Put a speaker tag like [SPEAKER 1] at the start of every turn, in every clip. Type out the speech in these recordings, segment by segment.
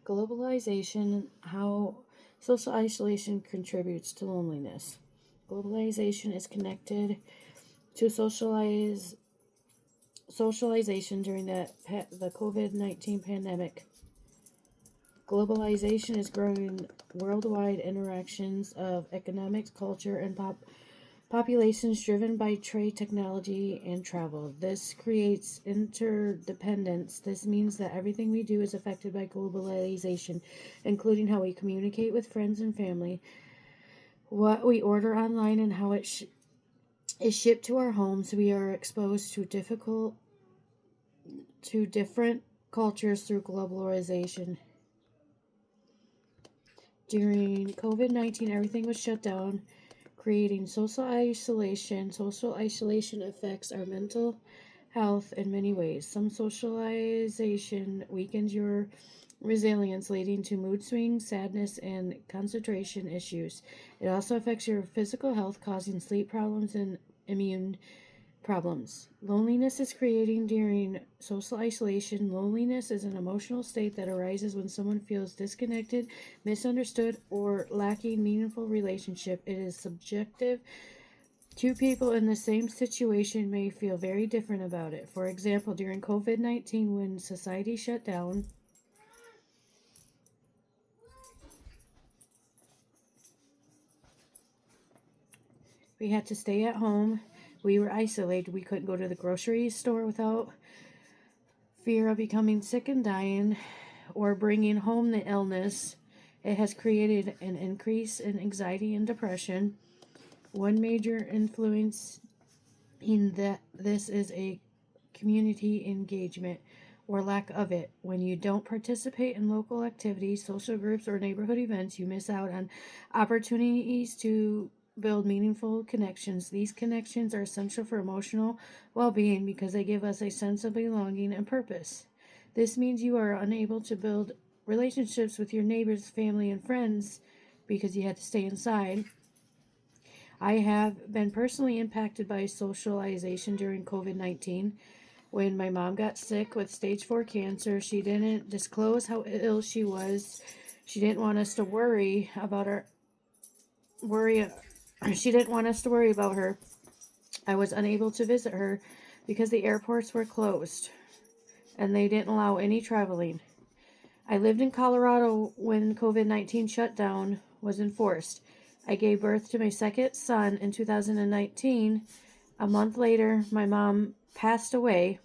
[SPEAKER 1] Globalization, how social isolation contributes to loneliness. Globalization is connected to socialization during the COVID-19 pandemic. Globalization is growing worldwide interactions of economics, culture, and populations driven by trade, technology, and travel. This creates interdependence. This means that everything we do is affected by globalization, including how we communicate with friends and family, what we order online, and how it is shipped to our homes. We are exposed to different cultures through globalization. During COVID-19, everything was shut down, creating social isolation. Social isolation affects our mental health in many ways. Some socialization weakens your resilience, leading to mood swings, sadness, and concentration issues. It also affects your physical health, causing sleep problems and immune problems. Loneliness is creating during social isolation. Loneliness is an emotional state that arises when someone feels disconnected, misunderstood, or lacking meaningful relationship. It is subjective. Two people in the same situation may feel very different about it. For example, during COVID-19, when society shut down, we had to stay at home. We were isolated. We couldn't go to the grocery store without fear of becoming sick and dying or bringing home the illness. It has created an increase in anxiety and depression. One major influence in this is a community engagement or lack of it. When you don't participate in local activities, social groups, or neighborhood events, you miss out on opportunities to build meaningful connections. These connections are essential for emotional well-being because they give us a sense of belonging and purpose. This means you are unable to build relationships with your neighbors, family, and friends because you had to stay inside. I have been personally impacted by socialization during COVID-19. When my mom got sick with stage 4 cancer, she didn't disclose how ill she was. She didn't want us to worry about her. She didn't want us to worry about her. I was unable to visit her because the airports were closed and they didn't allow any traveling. I lived in Colorado when COVID-19 shutdown was enforced. I gave birth to my second son in 2019. A month later, my mom passed away.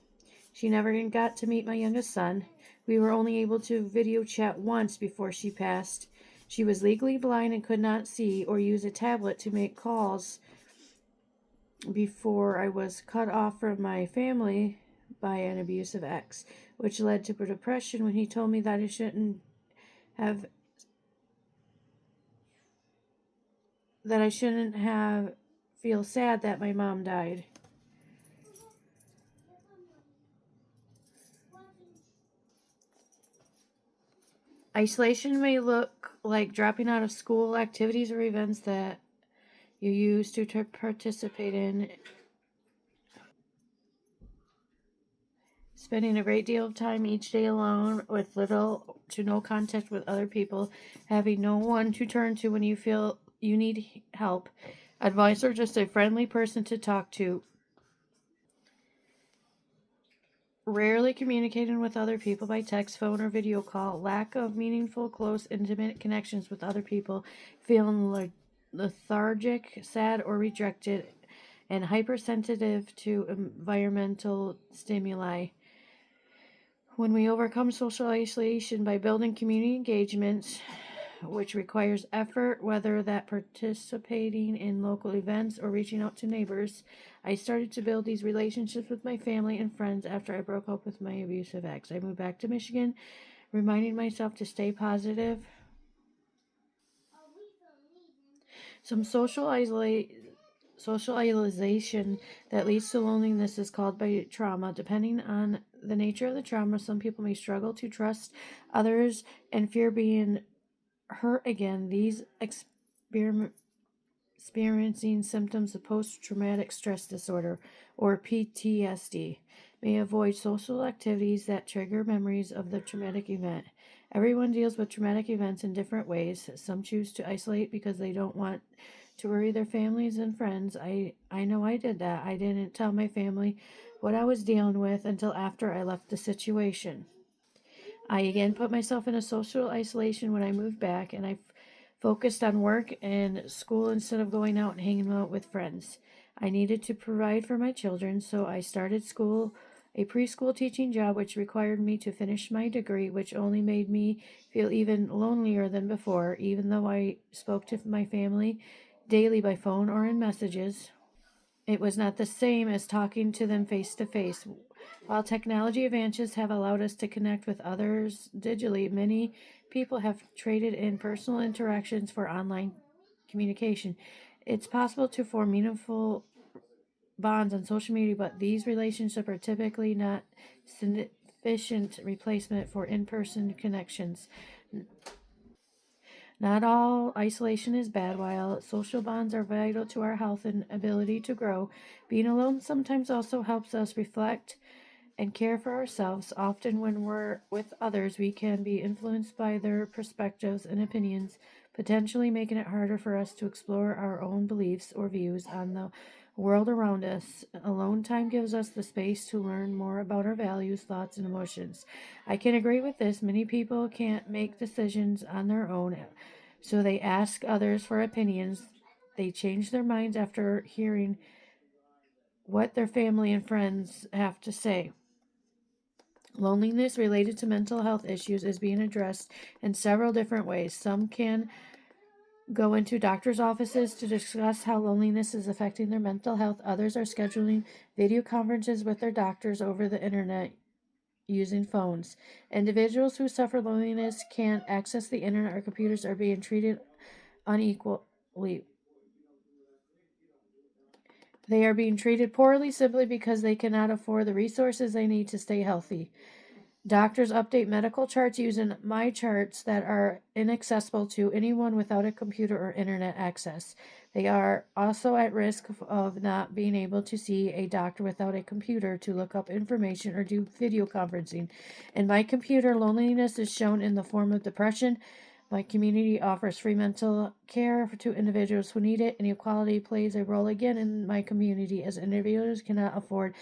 [SPEAKER 1] She never got to meet my youngest son. We were only able to video chat once before she passed. She was legally blind and could not see or use a tablet to make calls before I was cut off from my family by an abusive ex, which led to depression when he told me that I shouldn't have feel sad that my mom died. Isolation may look like dropping out of school activities or events that you used to participate in, spending a great deal of time each day alone with little to no contact with other people, having no one to turn to when you feel you need help, advice, or just a friendly person to talk to. Rarely communicating with other people by text, phone, or video call, lack of meaningful, close, intimate connections with other people, feeling lethargic, sad, or rejected, and hypersensitive to environmental stimuli. When we overcome social isolation by building community engagements, which requires effort, whether that participating in local events or reaching out to neighbors, I started to build these relationships with my family and friends after I broke up with my abusive ex. I moved back to Michigan, reminding myself to stay positive. Some social isolation that leads to loneliness is called by trauma. Depending on the nature of the trauma, some people may struggle to trust others and fear being hurt again. These experiencing symptoms of post-traumatic stress disorder or PTSD. may avoid social activities that trigger memories of the traumatic event. Everyone deals with traumatic events in different ways. Some choose to isolate because they don't want to worry their families and friends. I know I did that. I didn't tell my family what I was dealing with until after I left the situation. I again put myself in a social isolation when I moved back, and I focused on work and school instead of going out and hanging out with friends. I needed to provide for my children, so I started school, a preschool teaching job, which required me to finish my degree, which only made me feel even lonelier than before, even though I spoke to my family daily by phone or in messages. It was not the same as talking to them face to face. While technology advances have allowed us to connect with others digitally, many people have traded in personal interactions for online communication. It's possible to form meaningful bonds on social media, but these relationships are typically not sufficient replacement for in-person connections. Not all isolation is bad. While social bonds are vital to our health and ability to grow, being alone sometimes also helps us reflect and care for ourselves. Often, when we're with others, we can be influenced by their perspectives and opinions, potentially making it harder for us to explore our own beliefs or views on the world around us. Alone time gives us the space to learn more about our values, thoughts, and emotions. I can agree with this. Many people can't make decisions on their own, so they ask others for opinions. They change their minds after hearing what their family and friends have to say. Loneliness related to mental health issues is being addressed in several different ways. Some can go into doctors' offices to discuss how loneliness is affecting their mental health. Others are scheduling video conferences with their doctors over the internet using phones. Individuals who suffer loneliness can't access the internet or computers are being treated unequally. They are being treated poorly simply because they cannot afford the resources they need to stay healthy. Doctors update medical charts using my charts that are inaccessible to anyone without a computer or internet access. They are also at risk of not being able to see a doctor without a computer to look up information or do video conferencing. In my computer, loneliness is shown in the form of depression. My community offers free mental care to individuals who need it. Inequality plays a role again in my community as individuals cannot afford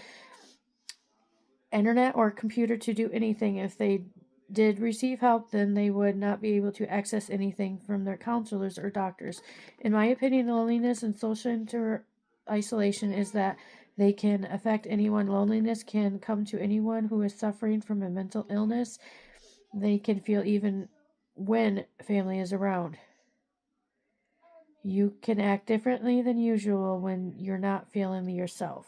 [SPEAKER 1] internet or computer to do anything. If they did receive help, then they would not be able to access anything from their counselors or doctors. In my opinion, loneliness and social isolation is that they can affect anyone. Loneliness can come to anyone who is suffering from a mental illness. They can feel even when family is around. You can act differently than usual when you're not feeling yourself.